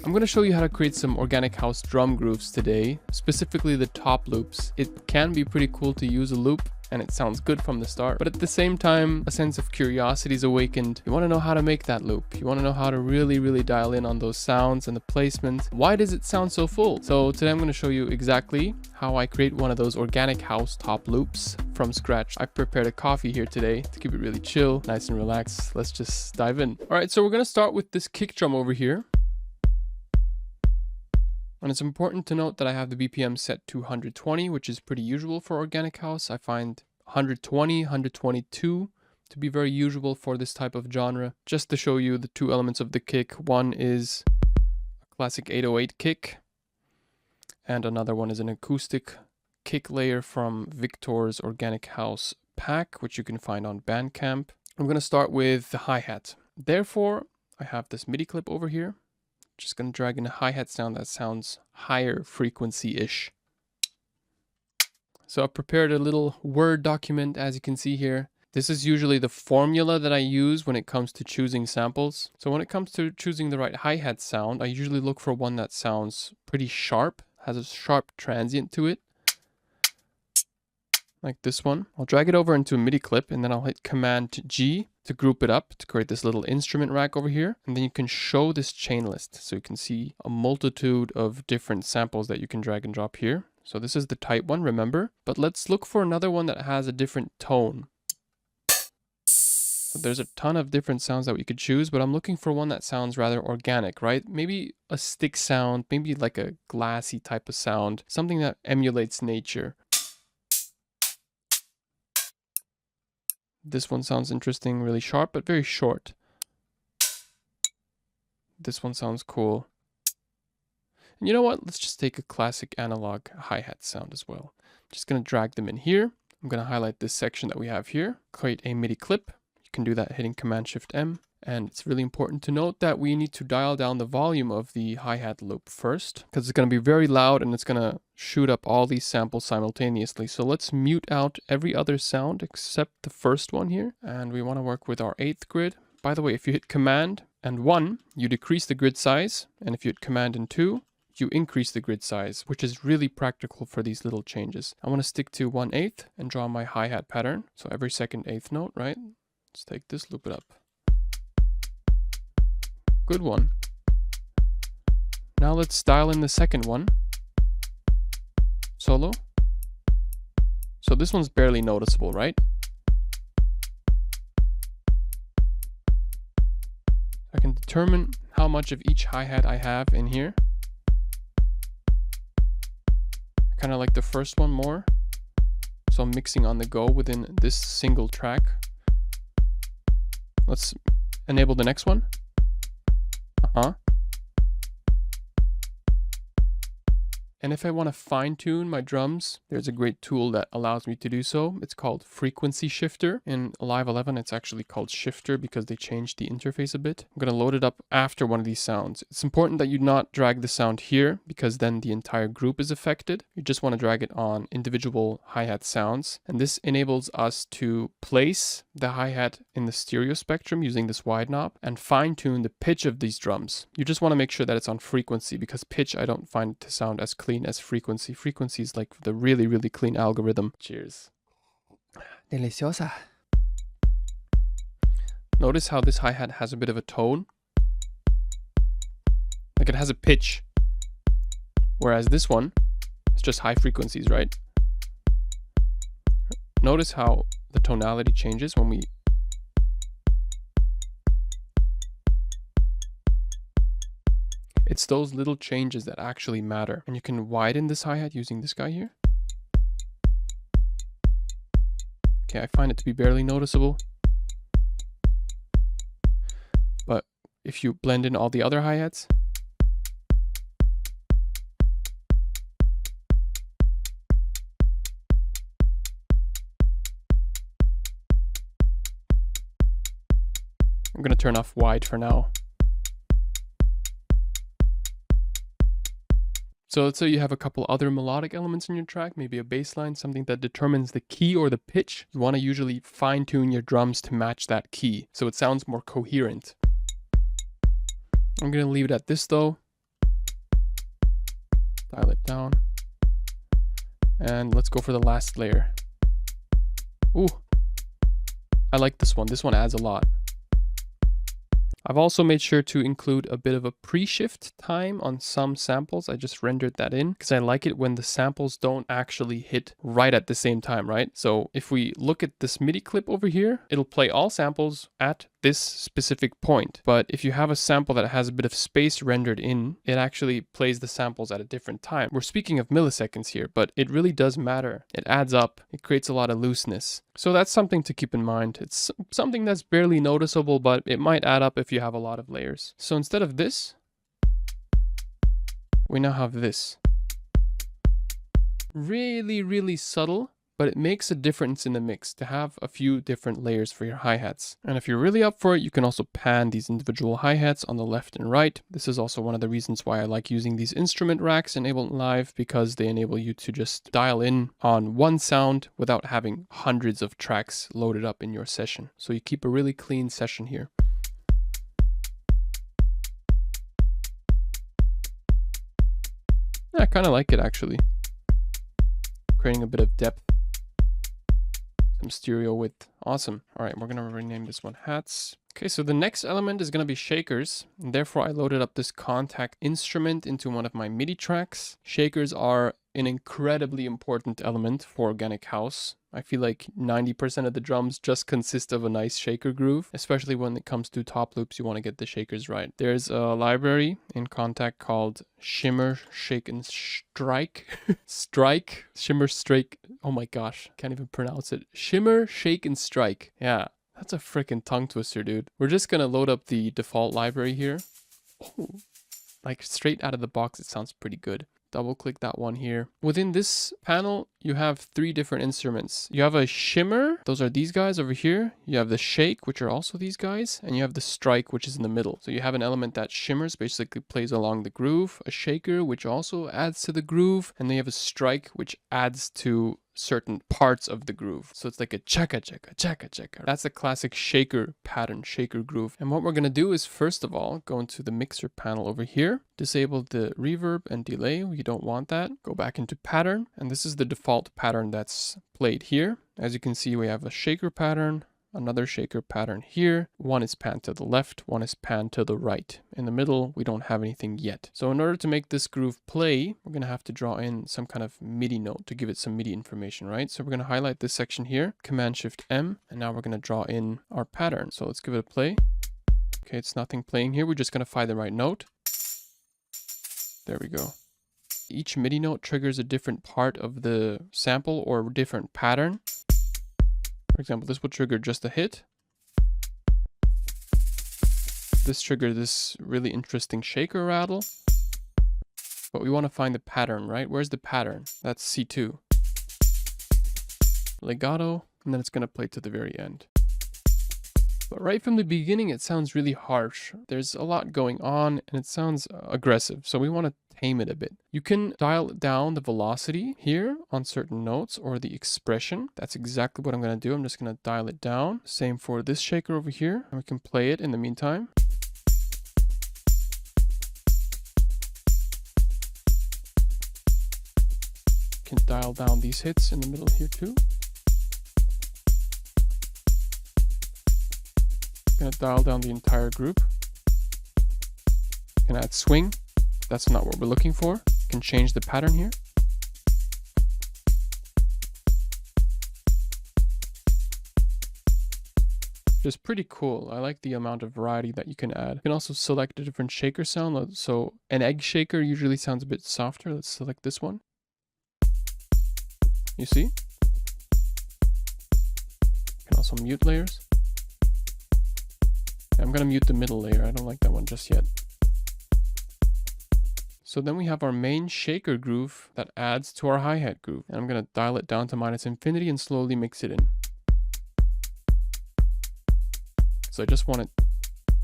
I'm going to show you how to create some organic house drum grooves today, specifically the top loops. It can be pretty cool to use a loop and it sounds good from the start, but at the same time, a sense of curiosity is awakened. You want to know how to make that loop. You want to know how to really dial in on those sounds and the placement. Why does it sound so full? So today I'm going to show you exactly how I create one of those organic house top loops from scratch. I prepared a coffee here today to keep it really chill, nice and relaxed. Let's just dive in. All right, so we're going to start with this kick drum over here. And it's important to note that I have the BPM set to 120, which is pretty usual for organic house. I find 120, 122 to be very usual for this type of genre. Just to show you the two elements of the kick. One is a classic 808 kick, and another one is an acoustic kick layer from Victor's Organic House pack, which you can find on Bandcamp. I'm going to start with the hi-hat. Therefore, I have this MIDI clip over here. Just going to drag in a hi-hat sound that sounds higher frequency-ish. So I've prepared a little Word document, as you can see here. This is usually the formula that I use when it comes to choosing samples. So when it comes to choosing the right hi-hat sound, I usually look for one that sounds pretty sharp, has a sharp transient to it, like this one. I'll drag it over into a MIDI clip, and then I'll hit Command G to group it up to create this little instrument rack over here. And then you can show this chain list. So you can see a multitude of different samples that you can drag and drop here. So this is the type one, remember, but let's look for another one that has a different tone. So there's a ton of different sounds that we could choose, but I'm looking for one that sounds rather organic, right? Maybe a stick sound, maybe like a glassy type of sound, something that emulates nature. This one sounds interesting, really sharp, but very short. This one sounds cool. And you know what? Let's just take a classic analog hi-hat sound as well. Just going to drag them in here. I'm going to highlight this section that we have here, create a MIDI clip. You can do that hitting Command-Shift-M. And it's really important to note that we need to dial down the volume of the hi-hat loop first, because it's going to be very loud and it's going to shoot up all these samples simultaneously. So let's mute out every other sound except the first one here. And we want to work with our 8th grid. By the way, if you hit Command and 1, you decrease the grid size. And if you hit Command and 2, you increase the grid size, which is really practical for these little changes. I want to stick to 1/8 and draw my hi-hat pattern. So every second 8th note, right? Let's take this, loop it up. Good one. Now let's dial in the second one. Solo. So this one's barely noticeable, right? I can determine how much of each hi-hat I have in here. I kind of like the first one more. So I'm mixing on the go within this single track. Let's enable the next one. And if I want to fine tune my drums, there's a great tool that allows me to do so. It's called Frequency Shifter. In Live 11, it's actually called Shifter because they changed the interface a bit. I'm going to load it up after one of these sounds. It's important that you not drag the sound here because then the entire group is affected. You just want to drag it on individual hi-hat sounds. And this enables us to place the hi-hat in the stereo spectrum using this wide knob and fine tune the pitch of these drums. You just want to make sure that it's on frequency because pitch I don't find to sound as clean as frequency. Frequency is like the really clean algorithm. Cheers. Deliciosa. Notice how this hi-hat has a bit of a tone. Like it has a pitch. Whereas this one, it's just high frequencies, right? Notice how the tonality changes when we... It's those little changes that actually matter. And you can widen this hi-hat using this guy here. Okay, I find it to be barely noticeable. But if you blend in all the other hi-hats, I'm going to turn off wide for now. So let's say you have a couple other melodic elements in your track, maybe a bass line, something that determines the key or the pitch. You want to usually fine tune your drums to match that key so it sounds more coherent. I'm going to leave it at this though. Dial it down. And let's go for the last layer. Ooh, I like this one. This one adds a lot. I've also made sure to include a bit of a pre-shift time on some samples. I just rendered that in because I like it when the samples don't actually hit right at the same time, right? So if we look at this MIDI clip over here, it'll play all samples at this specific point. But if you have a sample that has a bit of space rendered in, it actually plays the samples at a different time. We're speaking of milliseconds here, but it really does matter. It adds up. It creates a lot of looseness. So that's something to keep in mind. It's something that's barely noticeable, but it might add up if you have a lot of layers. So instead of this, we now have this. Really, really subtle, but it makes a difference in the mix to have a few different layers for your hi-hats. And if you're really up for it, you can also pan these individual hi-hats on the left and right. This is also one of the reasons why I like using these instrument racks in Ableton Live, because they enable you to just dial in on one sound without having hundreds of tracks loaded up in your session. So you keep a really clean session here. I kind of like it actually. Creating a bit of depth. Some stereo width. Awesome. All right, we're going to rename this one hats. Okay, so the next element is going to be shakers. And therefore, I loaded up this contact instrument into one of my MIDI tracks. Shakers are an incredibly important element for organic house. I feel like 90% of the drums just consist of a nice shaker groove, especially when it comes to top loops. You want to get the shakers right. There's a library in Contact called Shimmer, Shake, and Strike. Shimmer, Strike. Oh my gosh, can't even pronounce it. Shimmer, Shake, and Strike. Yeah, that's a freaking tongue twister, dude. We're just gonna load up the default library here. Oh, like straight out of the box, it sounds pretty good. Double click that one here. Within this panel, you have three different instruments. You have a shimmer, those are these guys over here. You have the shake, which are also these guys, and you have the strike, which is in the middle. So you have an element that shimmers, basically plays along the groove, a shaker, which also adds to the groove, and then you have a strike, which adds to certain parts of the groove. So it's like a chaka chaka chaka chaka. That's a classic shaker pattern, shaker groove. And what we're gonna do is first of all go into the mixer panel over here, disable the reverb and delay. You don't want that. Go back into pattern, and this is the default pattern that's played here. As you can see, we have a shaker pattern, another shaker pattern here. One is panned to the left, one is panned to the right. In the middle, we don't have anything yet. So in order to make this groove play, we're gonna have to draw in some kind of MIDI note to give it some MIDI information, right? So we're gonna highlight this section here, Command-Shift-M, and now we're gonna draw in our pattern. So let's give it a play. Okay, it's nothing playing here. We're just gonna find the right note. There we go. Each MIDI note triggers a different part of the sample or different pattern. For example, this will trigger just a hit. This triggered this really interesting shaker rattle. But we want to find the pattern, right? Where's the pattern? That's C2. Legato, and then it's going to play to the very end. But right from the beginning, it sounds really harsh. There's a lot going on and it sounds aggressive. So we want to tame it a bit. You can dial down the velocity here on certain notes or the expression. That's exactly what I'm going to do. I'm just going to dial it down. Same for this shaker over here. And we can play it in the meantime. Can dial down these hits in the middle here too. Gonna dial down the entire group. Can add swing. That's not what we're looking for. Can change the pattern here. It's pretty cool. I like the amount of variety that you can add. You can also select a different shaker sound. So an egg shaker usually sounds a bit softer. Let's select this one. You see? You can also mute layers. I'm going to mute the middle layer. I don't like that one just yet. So then we have our main shaker groove that adds to our hi-hat groove. And I'm going to dial it down to -infinity and slowly mix it in. So I just want it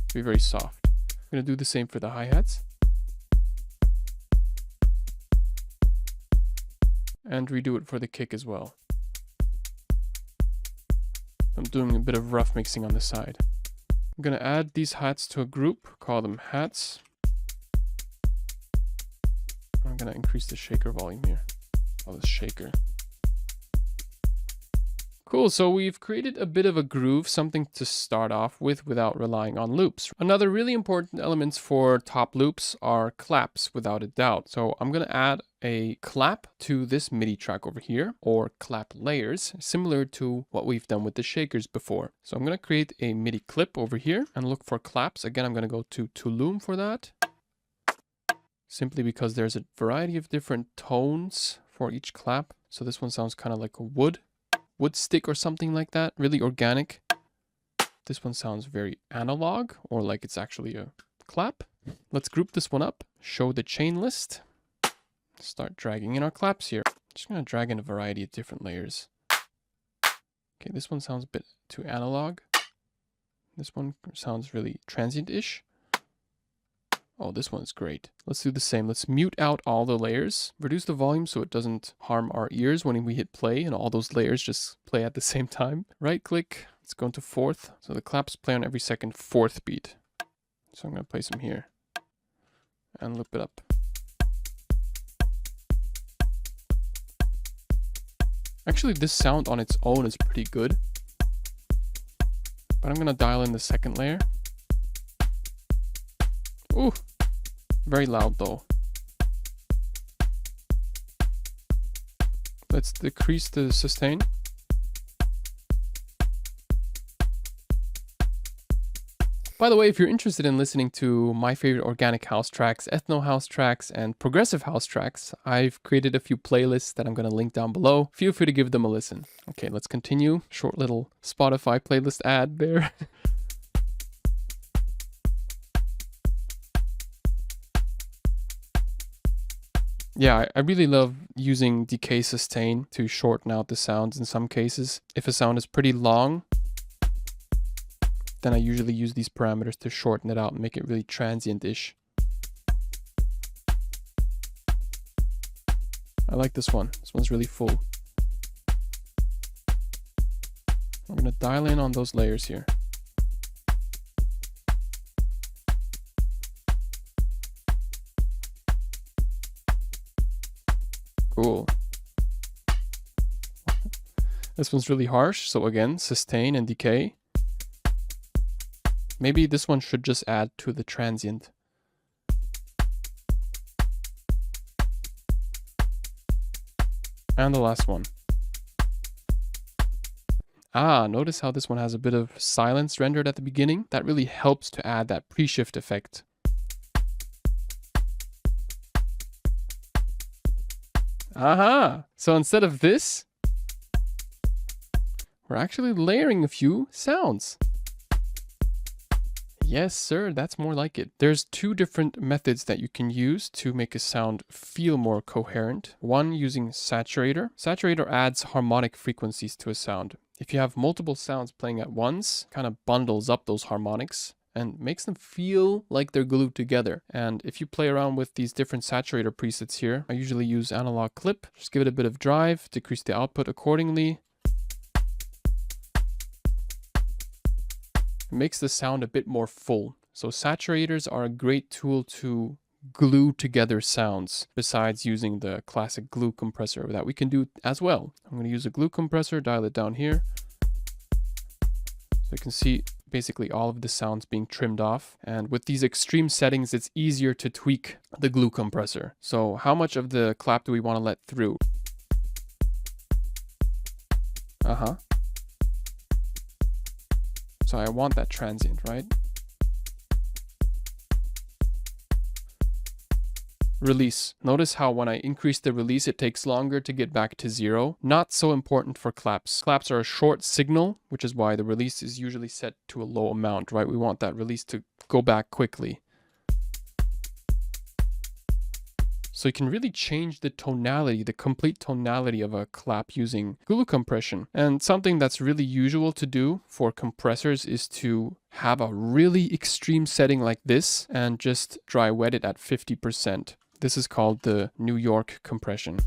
to be very soft. I'm going to do the same for the hi-hats. And redo it for the kick as well. I'm doing a bit of rough mixing on the side. I'm going to add these hats to a group, call them hats. I'm gonna increase the shaker volume here. Oh, the shaker. Cool, so we've created a bit of a groove, something to start off with without relying on loops. Another really important elements for top loops are claps, without a doubt. So I'm gonna add a clap to this MIDI track over here, or clap layers, similar to what we've done with the shakers before. So I'm gonna create a MIDI clip over here and look for claps. Again, I'm gonna go to Tulum for that, simply because there's a variety of different tones for each clap. So this one sounds kind of like a wood stick or something like that, really organic. This one sounds very analog, or like it's actually a clap. Let's group this one up, show the chain list, start dragging in our claps here. Just gonna drag in a variety of different layers. Okay, this one sounds a bit too analog. This one sounds really transient-ish. Oh, this one's great. Let's do the same. Let's mute out all the layers, reduce the volume so it doesn't harm our ears when we hit play and all those layers just play at the same time. Right click, let's go into fourth. So the claps play on every second fourth beat. So I'm gonna play some here and loop it up. Actually, this sound on its own is pretty good, but I'm gonna dial in the second layer. Ooh, very loud though. Let's decrease the sustain. By the way, if you're interested in listening to my favorite organic house tracks, ethno house tracks, and progressive house tracks, I've created a few playlists that I'm going to link down below. Feel free to give them a listen. Okay, let's continue. Short little Spotify playlist ad there. Yeah, I really love using decay sustain to shorten out the sounds in some cases. If a sound is pretty long, then I usually use these parameters to shorten it out and make it really transient-ish. I like this one. This one's really full. I'm gonna dial in on those layers here. Cool. This one's really harsh, so again, sustain and decay. Maybe this one should just add to the transient. And the last one. Ah, notice how this one has a bit of silence rendered at the beginning? That really helps to add that pre-shift effect. Aha! So instead of this, we're actually layering a few sounds. Yes, sir, that's more like it. There's two different methods that you can use to make a sound feel more coherent. One using saturator. Saturator adds harmonic frequencies to a sound. If you have multiple sounds playing at once, kind of bundles up those harmonics and makes them feel like they're glued together. And if you play around with these different saturator presets here, I usually use analog clip. Just give it a bit of drive, decrease the output accordingly. It makes the sound a bit more full. So saturators are a great tool to glue together sounds, besides using the classic glue compressor that we can do as well. I'm going to use a glue compressor, dial it down here. So you can see basically all of the sounds being trimmed off. And with these extreme settings, it's easier to tweak the glue compressor. So how much of the clap do we want to let through? So I want that transient, right? Release. Notice how when I increase the release, it takes longer to get back to zero. Not so important for claps. Claps are a short signal, which is why the release is usually set to a low amount, right? We want that release to go back quickly. So you can really change the tonality, the complete tonality of a clap using glue compression. And something that's really usual to do for compressors is to have a really extreme setting like this and just dry wet it at 50%. This is called the New York compression.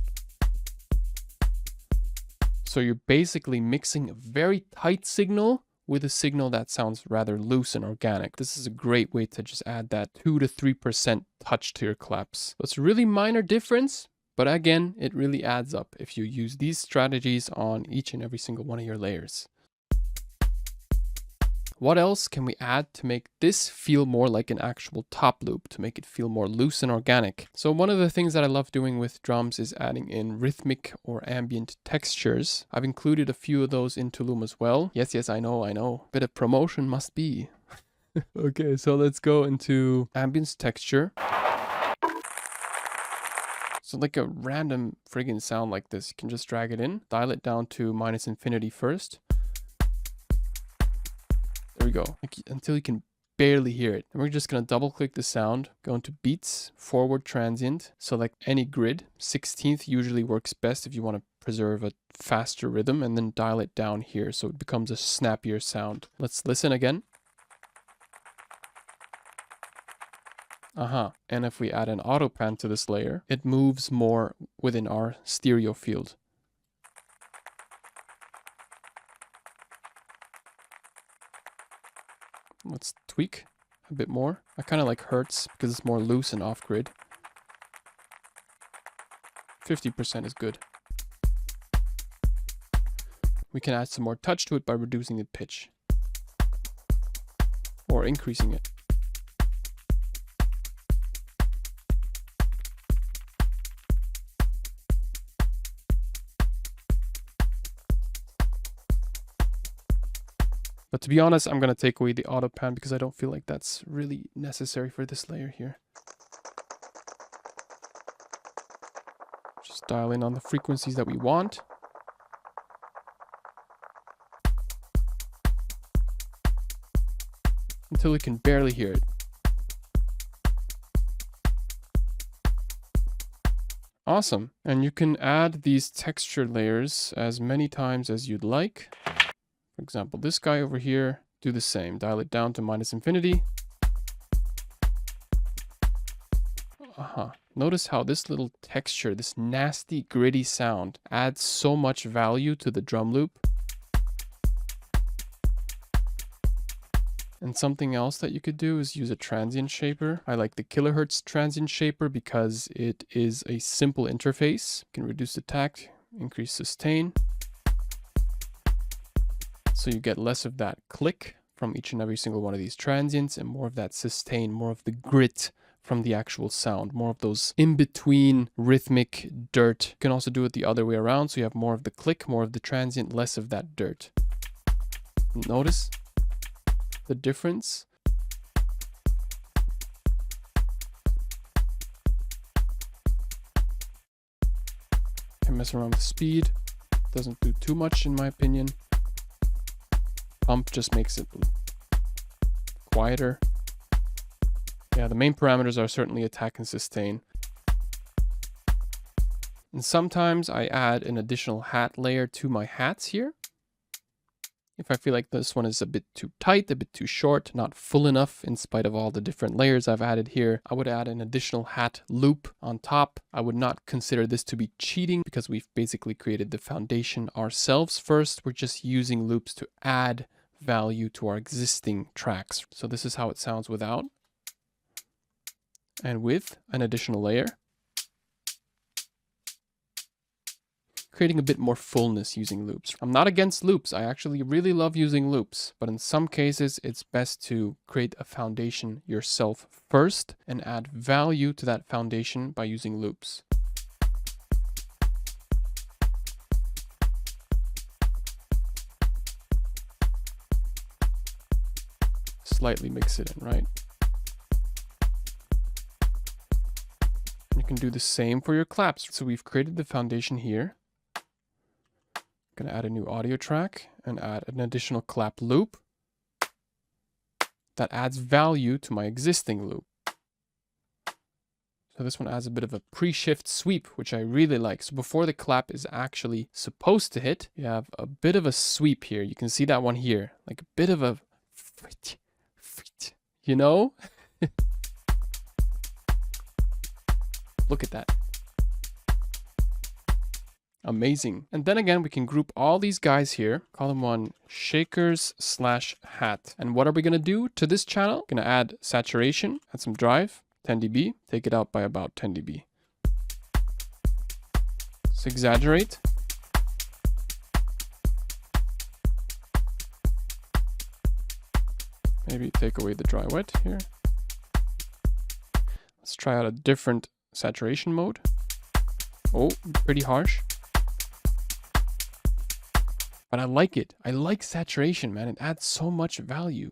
So you're basically mixing a very tight signal with a signal that sounds rather loose and organic. This is a great way to just add that 2 to 3% touch to your claps. It's a really minor difference, but again, it really adds up if you use these strategies on each and every single one of your layers. What else can we add to make this feel more like an actual top loop, to make it feel more loose and organic? So one of the things that I love doing with drums is adding in rhythmic or ambient textures. I've included a few of those in Tulum as well. Yes, I know. Bit of promotion must be. Okay, so let's go into ambient texture. So like a random friggin' sound like this, you can just drag it in, dial it down to -infinity first. There we go, until you can barely hear it. And we're just gonna double click the sound, go into beats, forward transient, select any grid. 16th usually works best if you want to preserve a faster rhythm, and then dial it down here so it becomes a snappier sound. Let's listen again. And if we add an auto pan to this layer, it moves more within our stereo field. Let's tweak a bit more. I kind of like Hertz because it's more loose and off-grid. 50% is good. We can add some more touch to it by reducing the pitch or increasing it. But to be honest, I'm going to take away the auto pan because I don't feel like that's really necessary for this layer here. Just dial in on the frequencies that we want. Until we can barely hear it. Awesome. And you can add these texture layers as many times as you'd like. For example, this guy over here, do the same. Dial it down to -infinity. Notice how this little texture, this nasty, gritty sound, adds so much value to the drum loop. And something else that you could do is use a transient shaper. I like the kilohertz transient shaper because it is a simple interface. You can reduce the tact, increase sustain. So you get less of that click from each and every single one of these transients and more of that sustain, more of the grit from the actual sound, more of those in-between rhythmic dirt. You can also do it the other way around, so you have more of the click, more of the transient, less of that dirt. Notice the difference. Can mess around with speed. Doesn't do too much in my opinion. Pump just makes it quieter. Yeah, the main parameters are certainly attack and sustain. And sometimes I add an additional hat layer to my hats here. If I feel like this one is a bit too tight, a bit too short, not full enough in spite of all the different layers I've added here, I would add an additional hat loop on top. I would not consider this to be cheating because we've basically created the foundation ourselves first. We're just using loops to add value to our existing tracks. So this is how it sounds without and with an additional layer. Creating a bit more fullness using loops. I'm not against loops. I actually really love using loops, but in some cases it's best to create a foundation yourself first and add value to that foundation by using loops. Slightly mix it in, right? You can do the same for your claps. So we've created the foundation here. Going to add a new audio track and add an additional clap loop that adds value to my existing loop. So this one adds a bit of a pre-shift sweep, which I really like. So before the clap is actually supposed to hit, you have a bit of a sweep here. You can see that one here, like a bit of a, you know? Look at that. Amazing. And then again, we can group all these guys here, column 1, shakers/hat. And what are we going to do to this channel? Going to add saturation, add some drive, 10 dB, take it out by about 10 dB. Let's exaggerate. Maybe take away the dry wet here. Let's try out a different saturation mode. Oh, pretty harsh. But I like it. I like saturation, man. It adds so much value.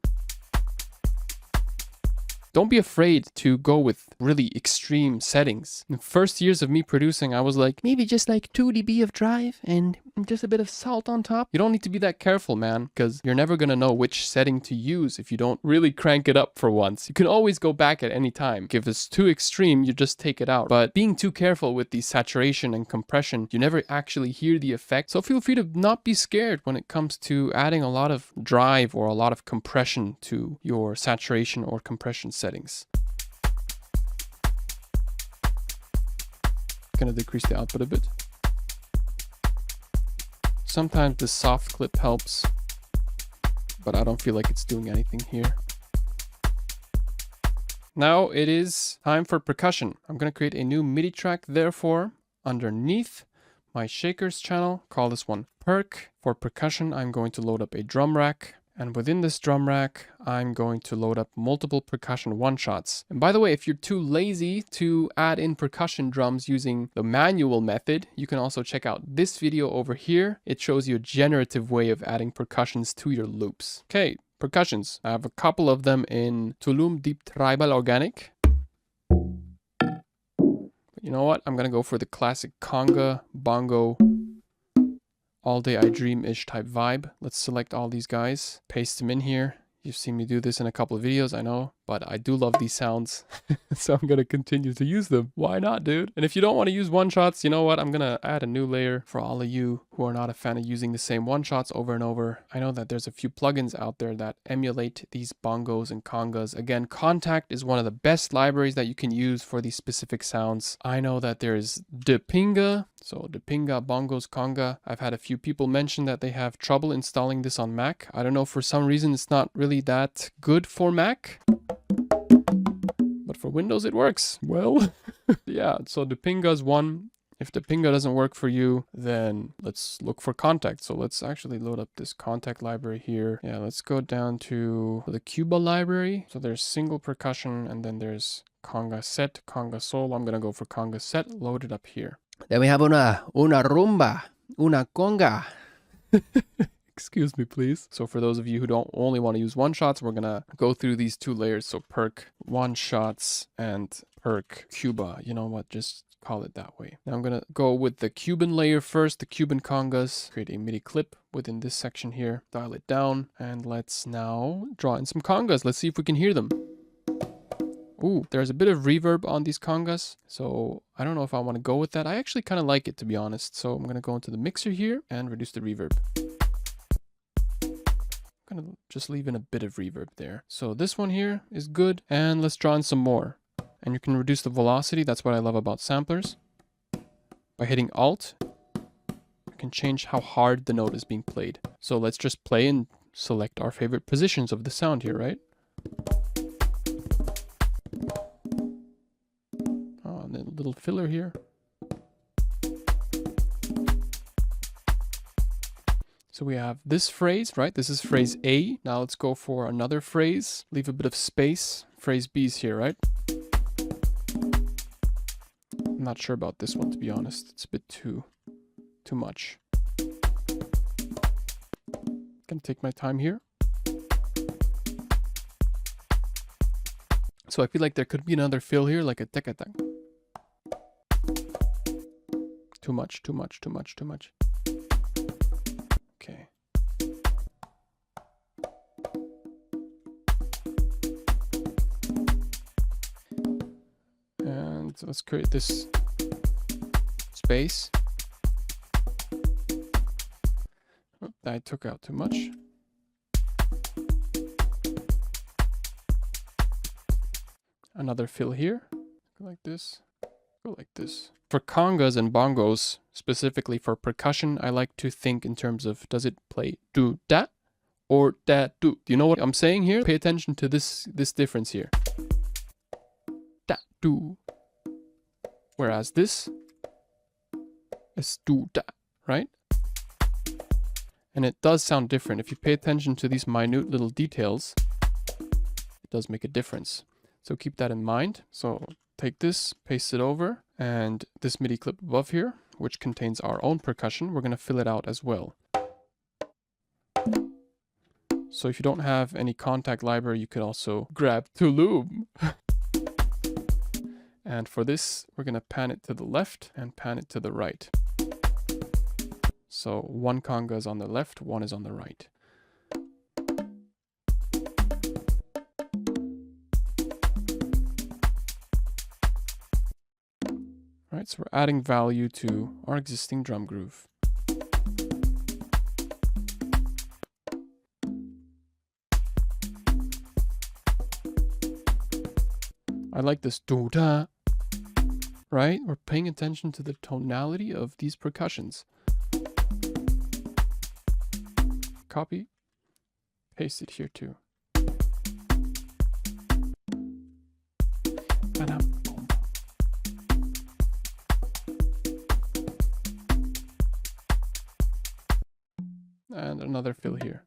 Don't be afraid to go with really extreme settings. In the first years of me producing, I was like, maybe just like 2 dB of drive and just a bit of salt on top. You don't need to be that careful, man, because you're never going to know which setting to use if you don't really crank it up for once. You can always go back at any time. If it's too extreme, you just take it out. But being too careful with the saturation and compression, you never actually hear the effect. So feel free to not be scared when it comes to adding a lot of drive or a lot of compression to your saturation or compression settings. Gonna decrease the output a bit. Sometimes the soft clip helps, but I don't feel like it's doing anything here. Now it is time for percussion. I'm gonna create a new MIDI track, therefore, underneath my shakers channel, call this one perc. For percussion, I'm going to load up a drum rack. And within this drum rack, I'm going to load up multiple percussion one-shots. And by the way, if you're too lazy to add in percussion drums using the manual method, you can also check out this video over here. It shows you a generative way of adding percussions to your loops. Okay, percussions. I have a couple of them in Tulum Deep Tribal Organic. But you know what? I'm going to go for the classic conga, bongo, All Day I Dream-ish type vibe. Let's select all these guys, paste them in here. You've seen me do this in a couple of videos, I know, but I do love these sounds, so I'm going to continue to use them. Why not, dude? And if you don't want to use one-shots, you know what? I'm going to add a new layer for all of you who are not a fan of using the same one-shots over and over. I know that there's a few plugins out there that emulate these bongos and congas. Again, Contact is one of the best libraries that you can use for these specific sounds. I know that there's Depinga. So Depinga, bongos, conga. I've had a few people mention that they have trouble installing this on Mac. I don't know, for some reason it's not really that good for Mac. But for Windows it works. Well, yeah, so Depinga's one. If Depinga doesn't work for you, then let's look for Contact. So let's actually load up this Contact library here. Yeah, let's go down to the Cuba library. So there's single percussion and then there's conga set, conga soul. I'm gonna go for conga set, load it up here. Then we have una rumba, una conga. Excuse me, please. So for those of you who don't only want to use one-shots, we're going to go through these two layers. So perc one-shots and perc Cuba. You know what? Just call it that way. Now I'm going to go with the Cuban layer first, the Cuban congas. Create a MIDI clip within this section here. Dial it down. And let's now draw in some congas. Let's see if we can hear them. Ooh, there's a bit of reverb on these congas, so I don't know if I want to go with that. I actually kind of like it, to be honest. So I'm going to go into the mixer here and reduce the reverb. I'm going to just leave in a bit of reverb there. So this one here is good, and let's draw in some more. And you can reduce the velocity. That's what I love about samplers. By hitting Alt, you can change how hard the note is being played. So let's just play and select our favorite positions of the sound here, right? Little filler here. So we have this phrase, right? This is phrase A. Now let's go for another phrase. Leave a bit of space. Phrase B is here, right? I'm not sure about this one, to be honest. It's a bit too much. Gonna take my time here. So I feel like there could be another fill here, like a tek-a-tak. Too much, too much, too much, too much. Okay. And let's create this space. Oh, I took out too much. Another fill here, like this. Go like this. For congas and bongos, specifically for percussion, I like to think in terms of, does it play do da or da do? Do you know what I'm saying here? Pay attention to this difference here. Da do. Whereas this is do da, right? And it does sound different. If you pay attention to these minute little details, it does make a difference. So keep that in mind. So take this, paste it over, and this MIDI clip above here, which contains our own percussion, we're going to fill it out as well. So if you don't have any contact library, you could also grab Tulum. And for this, we're going to pan it to the left and pan it to the right. So one conga is on the left, one is on the right. All right, so we're adding value to our existing drum groove. I like this do-da, right? We're paying attention to the tonality of these percussions. Copy, paste it here too. And another fill here.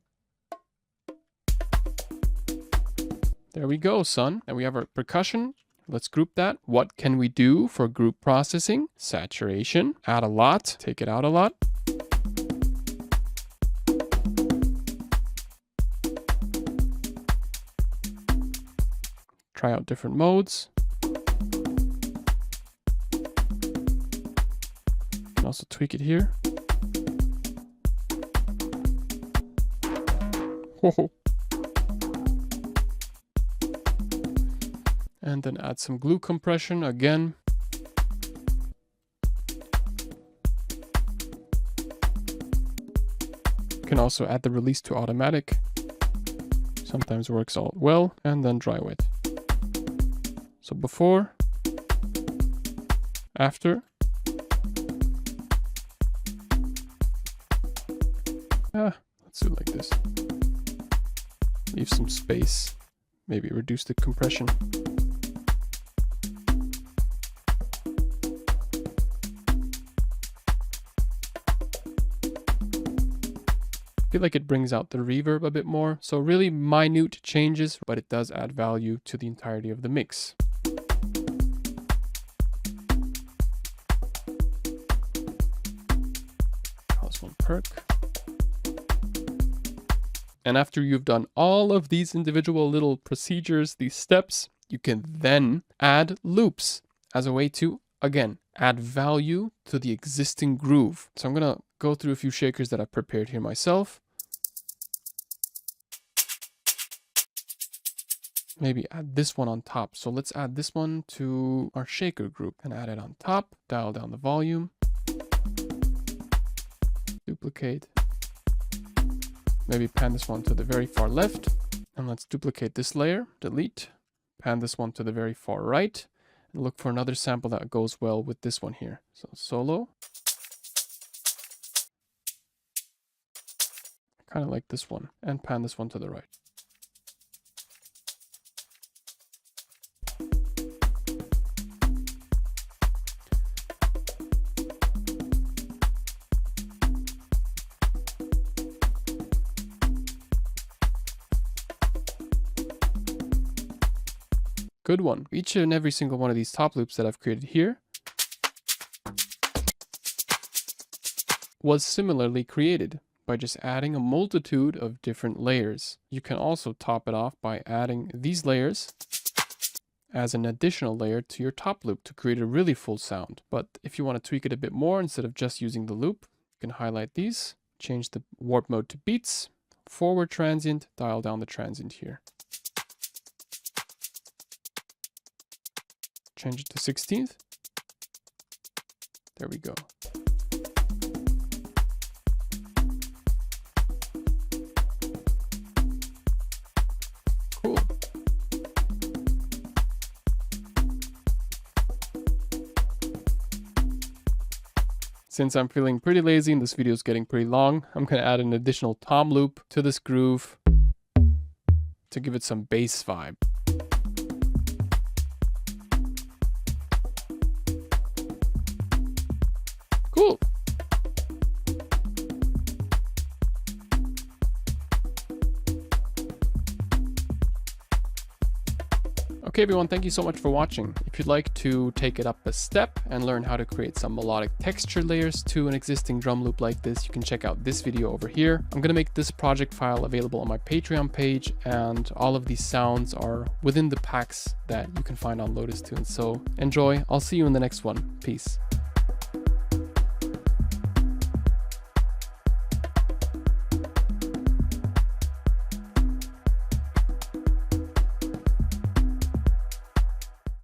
There we go, son. And we have our percussion. Let's group that. What can we do for group processing? Saturation. Add a lot. Take it out a lot. Try out different modes. Can also tweak it here. Whoa. And then add some glue compression again. You can also add the release to automatic. Sometimes works all well. And then dry wet. So before, after. Let's do it like this. Leave some space. Maybe reduce the compression. I feel like it brings out the reverb a bit more. So really minute changes, but it does add value to the entirety of the mix. Call this one perk. And after you've done all of these individual little procedures, these steps, you can then add loops as a way to, again, add value to the existing groove. So I'm going to go through a few shakers that I've prepared here myself. Maybe add this one on top. So let's add this one to our shaker group and add it on top. Dial down the volume. Duplicate. Maybe pan this one to the very far left. And let's duplicate this layer. Delete. Pan this one to the very far right. And look for another sample that goes well with this one here. So solo. I kind of like this one. And pan this one to the right. Good one. Each and every single one of these top loops that I've created here was similarly created by just adding a multitude of different layers. You can also top it off by adding these layers as an additional layer to your top loop to create a really full sound. But if you want to tweak it a bit more, instead of just using the loop, you can highlight these, change the warp mode to beats, forward transient, dial down the transient here. Change it to 16th. There we go. Cool. Since I'm feeling pretty lazy and this video is getting pretty long, I'm going to add an additional tom loop to this groove to give it some bass vibe. Cool. Okay everyone, thank you so much for watching. If you'd like to take it up a step and learn how to create some melodic texture layers to an existing drum loop like this, you can check out this video over here. I'm going to make this project file available on my Patreon page, and all of these sounds are within the packs that you can find on Lotus Tunes. So enjoy. I'll see you in the next one. Peace.